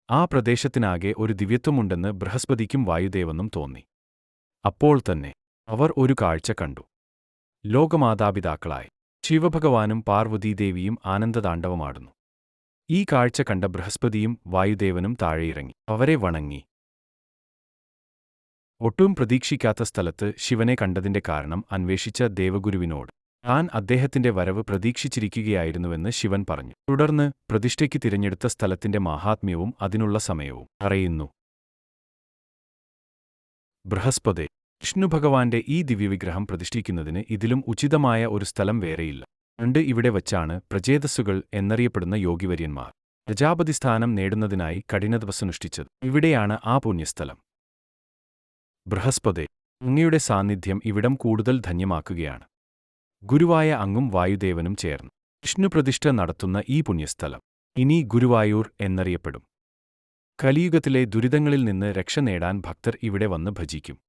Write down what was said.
ആ പ്രദേശത്തിനാകെ ഒരു ദിവ്യത്വമുണ്ടെന്ന് ബൃഹസ്പതിക്കും വായുദേവനും തോന്നി. അപ്പോൾ തന്നെ അവർ ഒരു കാഴ്ച കണ്ടു. ലോകമാതാപിതാക്കളായി ശിവഭഗവാനും പാർവതീദേവിയും ആനന്ദതാണ്ഡവമാടുന്നു. ഈ കാഴ്ച കണ്ട ബൃഹസ്പതിയും വായുദേവനും താഴെയിറങ്ങി അവരെ വണങ്ങി. ഒട്ടും പ്രതീക്ഷിക്കാത്ത സ്ഥലത്ത് ശിവനെ കണ്ടതിന്റെ കാരണം അന്വേഷിച്ച ദേവഗുരുവിനോട് താൻ അദ്ദേഹത്തിന്റെ വരവ് പ്രതീക്ഷിച്ചിരിക്കുകയായിരുന്നുവെന്ന് ശിവൻ പറഞ്ഞു. തുടർന്ന് പ്രതിഷ്ഠയ്ക്ക് തിരഞ്ഞെടുത്ത സ്ഥലത്തിന്റെ മാഹാത്മ്യവും അതിനുള്ള സമയവും അറിയുന്നു. ബൃഹസ്പതി വിഷ്ണുഭഗവാന്റെ ഈ ദിവ്യവിഗ്രഹം പ്രതിഷ്ഠിക്കുന്നതിന് ഇതിലും ഉചിതമായ ഒരു സ്ഥലം വേറെയില്ല. ഇവിടെ വച്ചാണ് പ്രചേതസ്സുകൾ എന്നറിയപ്പെടുന്ന യോഗിവര്യന്മാർ പ്രജാപതിസ്ഥാനം നേടുന്നതിനായി കഠിനതപസ്സനുഷ്ഠിച്ചത്. ഇവിടെയാണ് ആ പുണ്യസ്ഥലം. ബൃഹസ്പതി, അങ്ങയുടെ സാന്നിധ്യം ഇവിടം കൂടുതൽ ധന്യമാക്കുകയാണ്. ഗുരുവായ അങ്ങും വായുദേവനും ചേർന്ന് വിഷ്ണുപ്രതിഷ്ഠ നടത്തുന്ന ഈ പുണ്യസ്ഥലം ഇനി ഗുരുവായൂർ എന്നറിയപ്പെടും. കലിയുഗത്തിലെ ദുരിതങ്ങളിൽ നിന്ന് രക്ഷ നേടാൻ ഭക്തർ ഇവിടെ വന്ന് ഭജിക്കും.